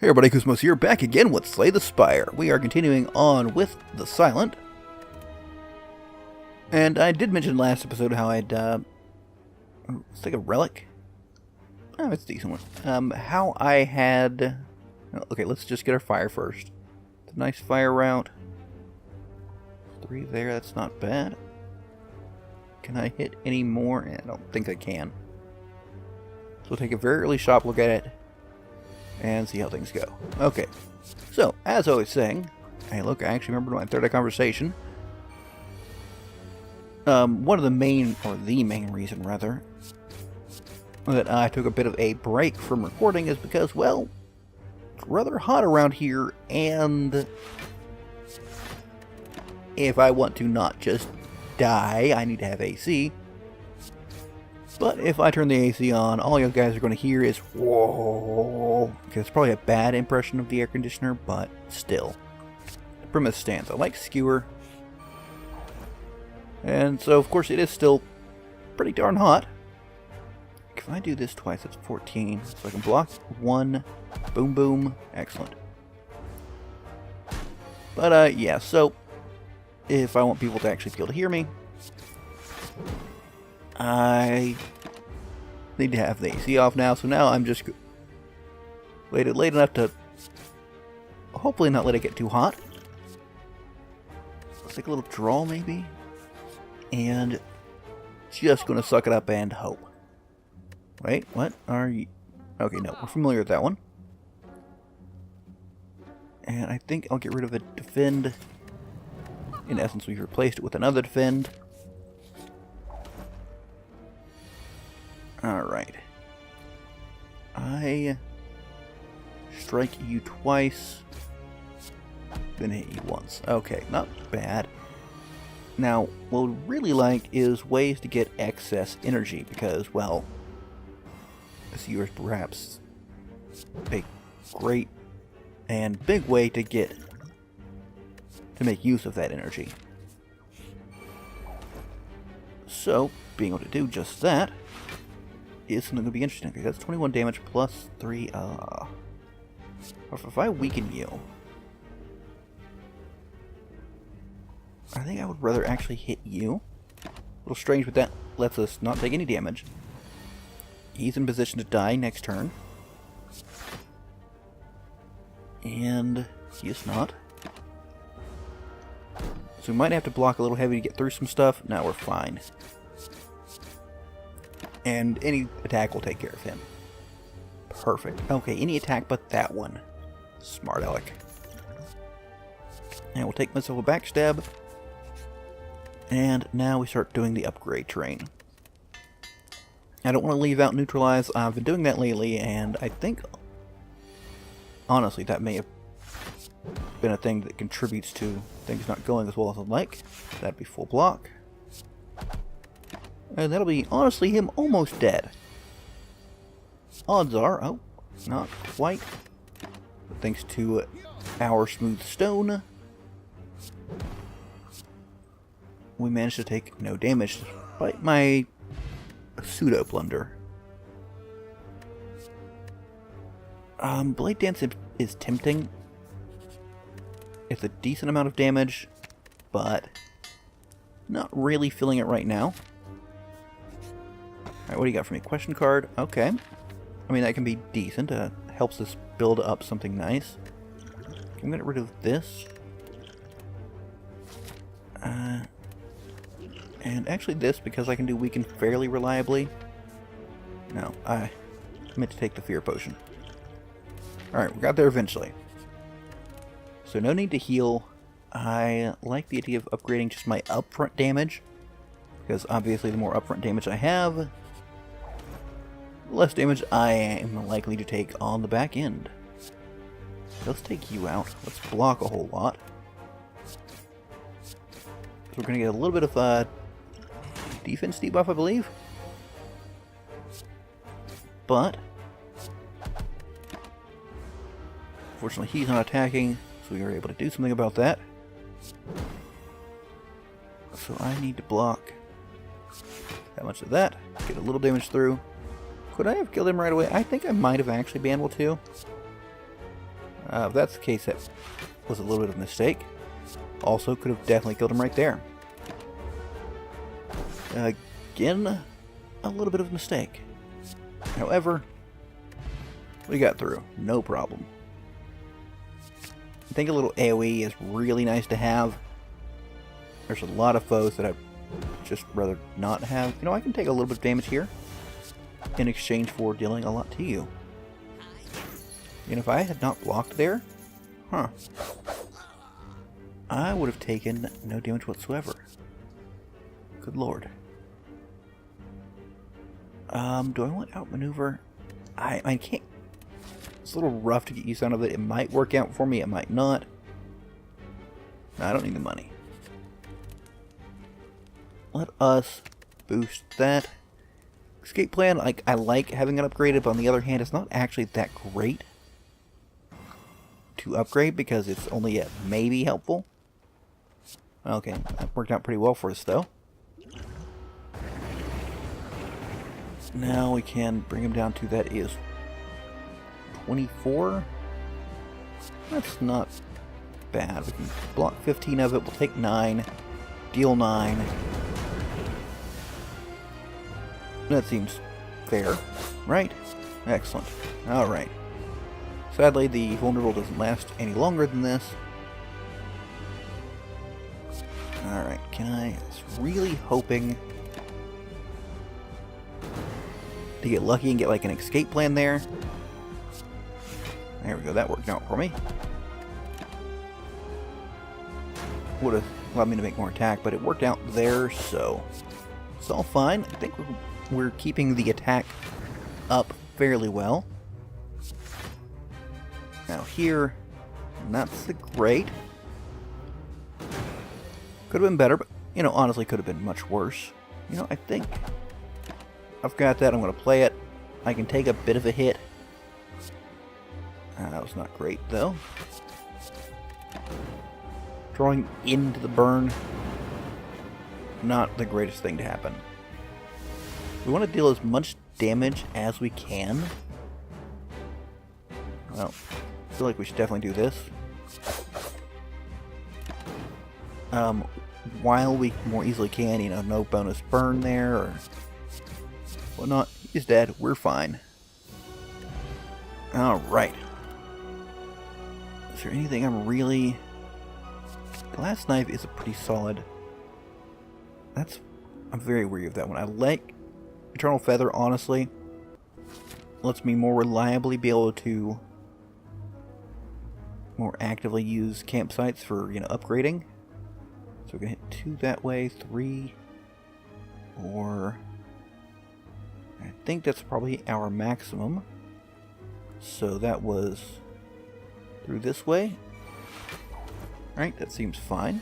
Hey everybody, Koosemose here, back again with Slay the Spire. We are continuing on with the Silent. And I did mention last episode how I'd, let's take a relic. Oh, it's a decent one. How I had, okay, let's just get our fire first. It's a nice fire route. 3 there, that's not bad. Can I hit any more? I don't think I can. So we'll take a very early shot look at it and see how things go. Okay, so as I was saying, hey look, I actually remembered my third conversation. One of the main reason rather, that I took a bit of a break from recording is because, well, it's rather hot around here, and if I want to not just die, I need to have AC. But if I turn the AC on, all you guys are going to hear is whoa. Okay, it's probably a bad impression of the air conditioner, but still. The premise stands. I like skewer. And so, of course, it is still pretty darn hot. If I do this twice, that's 14. So I can block 1. Boom, boom. Excellent. But, yeah, so if I want people to actually be able to hear me, I need to have the AC off now, so now I'm just waited late enough to hopefully not let it get too hot. Let's take a little draw maybe, and just gonna suck it up and hope. Wait, what are you? Okay, no, we're familiar with that one. And I think I'll get rid of a defend. In essence, we've replaced it with another defend. Alright. I strike you twice, then hit you once. Okay, not bad. Now, what we'd really like is ways to get excess energy, because, well, this here is perhaps a great and big way to make use of that energy. So, being able to do just that is something that will be interesting, because that's 21 damage plus 3, if I weaken you, I think I would rather actually hit you. A little strange, but that lets us not take any damage. He's in position to die next turn. And he is not. So we might have to block a little heavy to get through some stuff. Now we're fine. And any attack will take care of him. Perfect. Okay, any attack but that one. Smart aleck. And we'll take myself a backstab. And now we start doing the upgrade train. I don't want to leave out neutralize. I've been doing that lately, and I think, honestly, that may have been a thing that contributes to things not going as well as I'd like. That'd be full block. And that'll be, honestly, him almost dead. Odds are, oh, not quite. But thanks to our smooth stone, we managed to take no damage, despite my pseudo blunder. Blade Dance is tempting. It's a decent amount of damage, but not really feeling it right now. Alright, what do you got for me? Question card. Okay. I mean, that can be decent. Helps us build up something nice. I'm going to get rid of this. And actually this, because I can do weaken fairly reliably. No, I meant to take the fear potion. Alright, we got there eventually. So no need to heal. I like the idea of upgrading just my upfront damage, because obviously the more upfront damage I have, the less damage I am likely to take on the back end. Let's take you out. Let's block a whole lot. So we're going to get a little bit of a defense debuff, I believe. But unfortunately he's not attacking, so we are able to do something about that. So I need to block that much of that, get a little damage through. Could I have killed him right away? I think I might have actually been able to. If that's the case, that was a little bit of a mistake. Also, could have definitely killed him right there. Again, a little bit of a mistake. However, we got through. No problem. I think a little AoE is really nice to have. There's a lot of foes that I'd just rather not have. You know, I can take a little bit of damage here in exchange for dealing a lot to you. And if I had not blocked there, I would have taken no damage whatsoever. Good lord. Do I want outmaneuver? I can't. It's a little rough to get used out of it. It might work out for me, it might not. No, I don't need the money. Let us boost that. Escape plan, I like having it upgraded, but on the other hand, it's not actually that great to upgrade because it's only at maybe helpful. Okay, that worked out pretty well for us though. Now we can bring him down to, that is 24. That's not bad. We can block 15 of it. We'll take 9. Deal 9. That seems fair, right? Excellent. Alright. Sadly, the vulnerable doesn't last any longer than this. Alright, I was really hoping to get lucky and get like an escape plan there. There we go, that worked out for me. Would have allowed me to make more attack, but it worked out there, so it's all fine. I think we're keeping the attack up fairly well. Now here, not so great. Could have been better, but, you know, honestly could have been much worse. You know, I think I've got that. I'm going to play it. I can take a bit of a hit. That was not great, though. Drawing into the burn, not the greatest thing to happen. We want to deal as much damage as we can. Well, I feel like we should definitely do this. While we more easily can, you know, no bonus burn there or whatnot. He's dead. We're fine. Alright. Is there anything I'm really... Glass Knife is a pretty solid... I'm very weary of that one. I like Eternal Feather, honestly. Lets me more reliably be able to more actively use campsites for, you know, upgrading. So we're going to hit 2 that way, 3, or... I think that's probably our maximum. So that was through this way. Alright, that seems fine.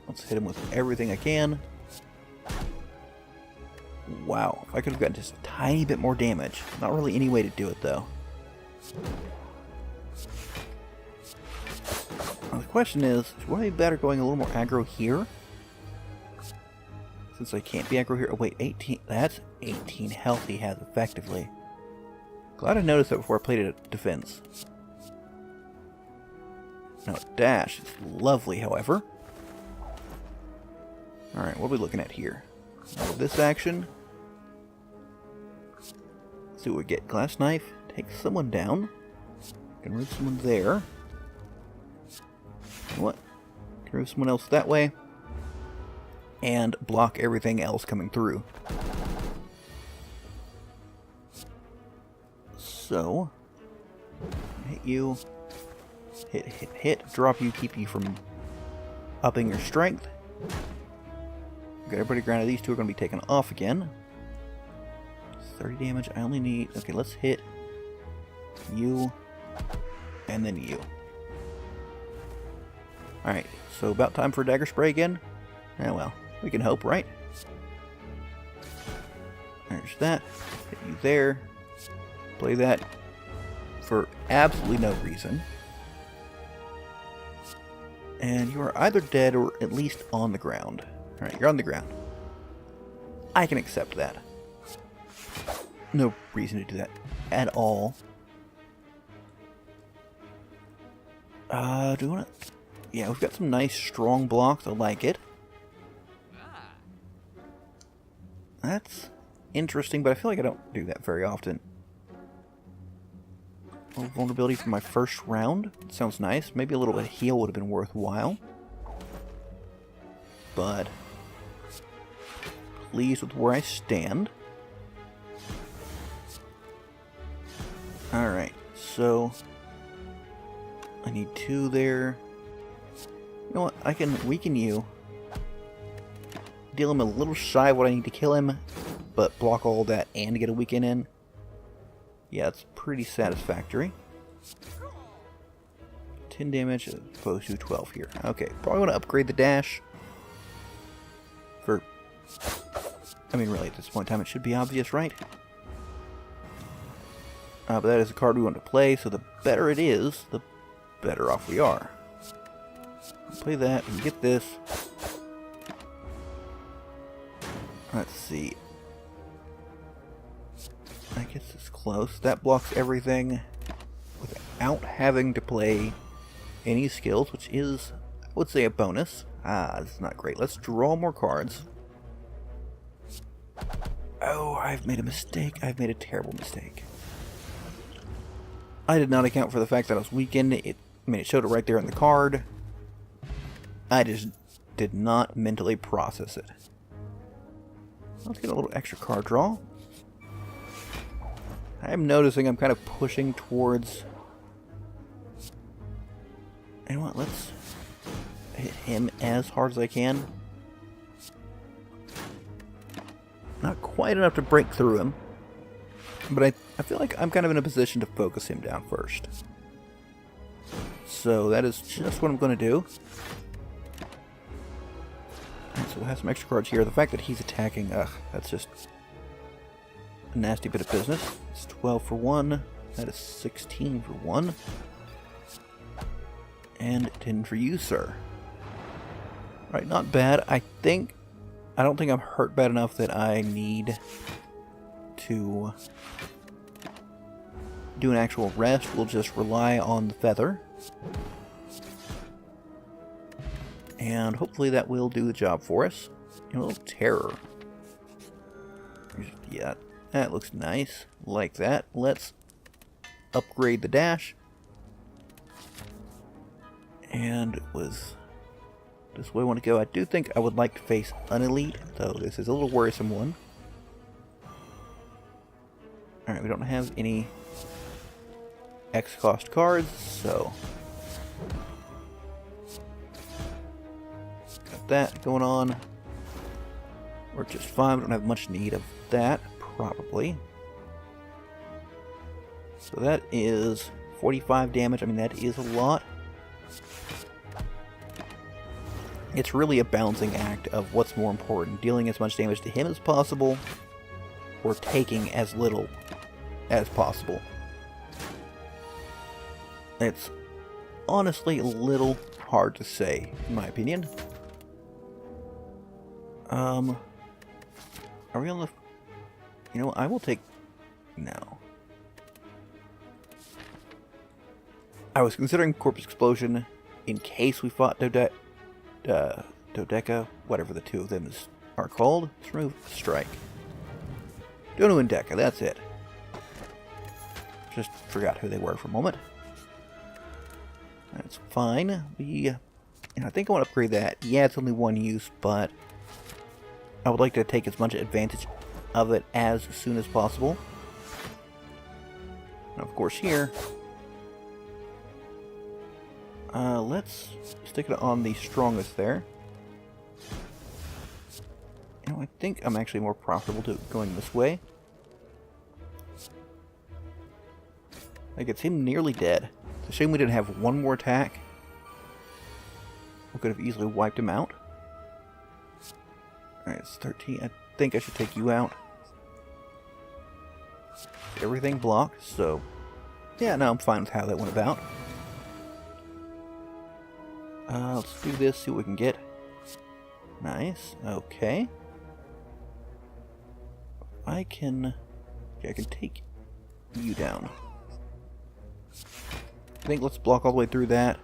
Let's hit him with everything I can. Wow, if I could have gotten just a tiny bit more damage. Not really any way to do it, though. Now, the question is, would it be better going a little more aggro here? Since I can't be aggro here. Oh, wait, 18. That's 18 health he has effectively. Glad I noticed that before I played it at defense. No, dash is lovely, however. Alright, what are we looking at here? Now, with this action, let's see what we get. Glass Knife, take someone down. Can remove someone there. You know what? Can remove someone else that way. And block everything else coming through. So, hit you. Hit, hit, hit. Drop you, keep you from upping your strength. Got everybody grounded. These two are going to be taken off again. 30 damage. I only need... Okay, let's hit you. And then you. Alright, so about time for a dagger spray again? Oh well, we can hope, right? There's that. Hit you there. Play that for absolutely no reason. And you are either dead or at least on the ground. Alright, you're on the ground. I can accept that. No reason to do that at all. Do you want to... Yeah, we've got some nice strong blocks. I like it. That's interesting, but I feel like I don't do that very often. A little vulnerability for my first round. Sounds nice. Maybe a little bit of heal would have been worthwhile. But pleased with where I stand. Alright, so I need 2 there. You know what? I can weaken you. Deal him a little shy of what I need to kill him, but block all that and get a weaken in. Yeah, it's pretty satisfactory. 10 damage as opposed to 12 here. Okay, probably want to upgrade the dash. I mean, really, at this point in time, it should be obvious, right? But that is a card we want to play, so the better it is, the better off we are. Play that and get this. Let's see. I guess it's close. That blocks everything without having to play any skills, which is, I would say, a bonus. This is not great. Let's draw more cards. Oh, I've made a mistake. I've made a terrible mistake. I did not account for the fact that I was weakened. It showed it right there on the card. I just did not mentally process it. Let's get a little extra card draw. I'm noticing I'm kind of pushing towards... You know what, let's hit him as hard as I can. Not quite enough to break through him. But I feel like I'm kind of in a position to focus him down first. So that is just what I'm going to do. Alright, so we'll have some extra cards here. The fact that he's attacking, that's just a nasty bit of business. It's 12 for 1. That is 16 for 1. And 10 for you, sir. Alright, not bad. I don't think I'm hurt bad enough that I need to do an actual rest. We'll just rely on the feather. And hopefully that will do the job for us. A little terror. Yeah, that looks nice. Like that. Let's upgrade the dash. And was this way I want to go. I do think I would like to face an elite, though this is a little worrisome one. Alright, we don't have any X cost cards, so got that going on. We're just fine. We don't have much need of that, probably. So that is 45 damage. I mean, that is a lot. It's really a balancing act of what's more important, dealing as much damage to him as possible, or taking as little as possible. It's honestly a little hard to say, in my opinion. Are we on the... You know, I will take... No. I was considering Corpus Explosion in case we fought Dodeca, whatever the two of them are called. Let's remove Strike. Donu and Deca, that's it. Just forgot who they were for a moment. That's fine. I think I want to upgrade that. Yeah, it's only one use, but I would like to take as much advantage of it as soon as possible. And of course here, let's stick it on the strongest there. I think I'm actually more profitable to going this way. Like, it's him nearly dead. It's a shame we didn't have one more attack. We could have easily wiped him out. Alright, it's 13. I think I should take you out. Everything blocked, so... Yeah, no, I'm fine with how that went about. Let's do this, see what we can get. Nice, okay. I can take you down. I think let's block all the way through that.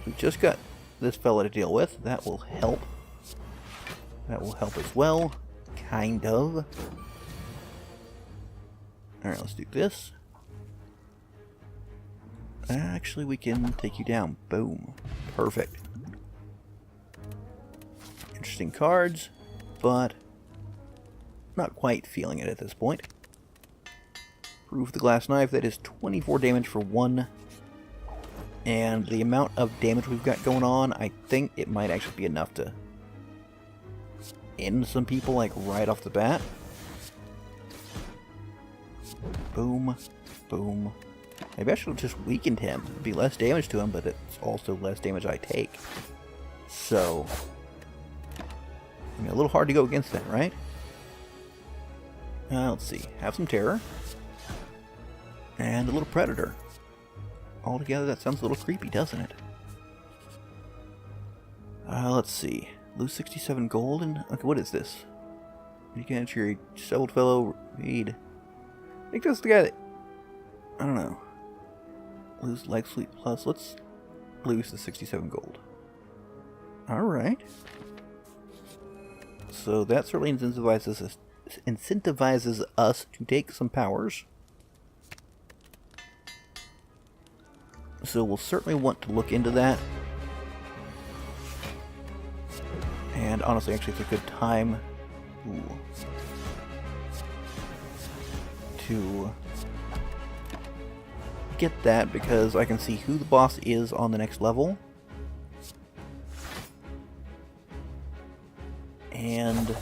we just got this fella to deal with. That will help. That will help as well. Kind of. Alright, let's do this. Actually, we can take you down. Boom. Perfect. Interesting cards, but not quite feeling it at this point. Proof the Glass Knife, that is 24 damage for 1. And the amount of damage we've got going on, I think it might actually be enough to end some people, like, right off the bat. Boom. Boom. Maybe I should have just weakened him. It'd be less damage to him, but it's also less damage I take. So, I mean, a little hard to go against that, right? Let's see. Have some terror. And a little predator. Altogether, that sounds a little creepy, doesn't it? Let's see. Lose 67 gold and... Okay, what is this? You can enter your disabled fellow. Read. I think that's the guy that... I don't know. Lose leg sleep plus. Let's lose the 67 gold. Alright. So that certainly incentivizes us to take some powers. So we'll certainly want to look into that. And honestly, actually, it's a good time to get that, because I can see who the boss is on the next level. And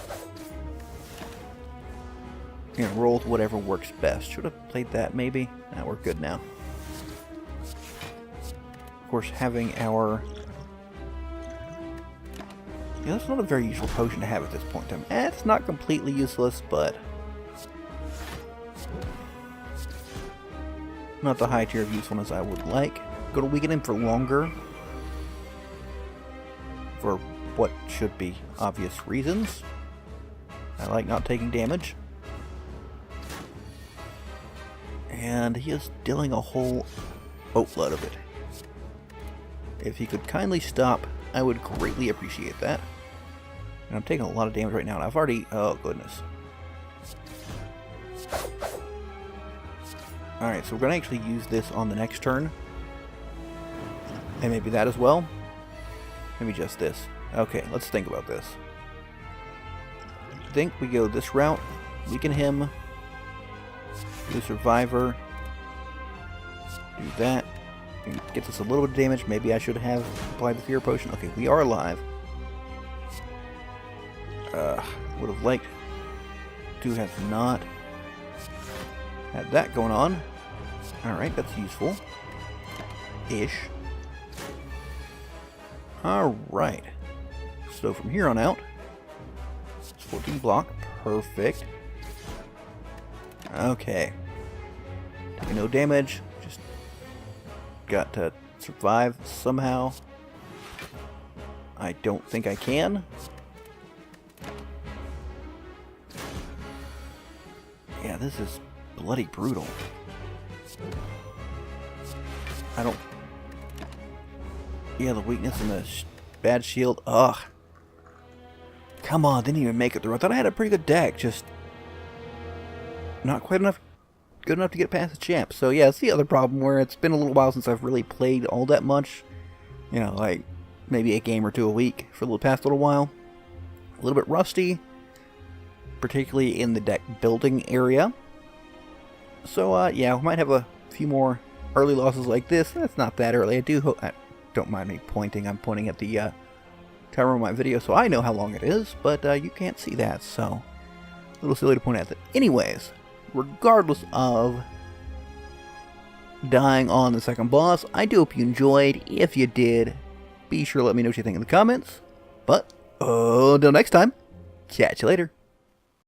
roll with whatever works best. Should have played that maybe. Nah, we're good now. Of course, having our... Yeah, that's not a very useful potion to have at this point in time. It's not completely useless, but... not the high tier of usefulness I would like. Go to weaken him for longer. For what should be obvious reasons. I like not taking damage. And he is dealing a whole boatload of it. If he could kindly stop, I would greatly appreciate that. And I'm taking a lot of damage right now, and I've already... oh, goodness. Alright, so we're going to actually use this on the next turn. And maybe that as well. Maybe just this. Okay, let's think about this. I think we go this route. Weaken him. Do Survivor. Do that. Gets us a little bit of damage. Maybe I should have applied the Fear Potion. Okay, we are alive. Would have liked to have not had that going on. Alright, that's useful. Ish. Alright. So from here on out, it's 14 block. Perfect. Okay. Taking no damage. Just got to survive somehow. I don't think I can. Yeah, this is bloody brutal. I don't... yeah, the weakness and the bad shield. Ugh. Come on, didn't even make it through. I thought I had a pretty good deck, just not quite enough, good enough to get past the champ. So yeah, it's the other problem where it's been a little while since I've really played all that much. You know, like maybe a game or two a week for the past little while. A little bit rusty, particularly in the deck building area. So yeah, we might have a few more early losses like this. That's not that early. I do hope... don't mind me pointing. I'm pointing at the timer of my video, so I know how long it is, but you can't see that, so a little silly to point at that. Anyways, regardless of dying on the second boss, I do hope you enjoyed. If you did, be sure to let me know what you think in the comments. But until next time, catch you later.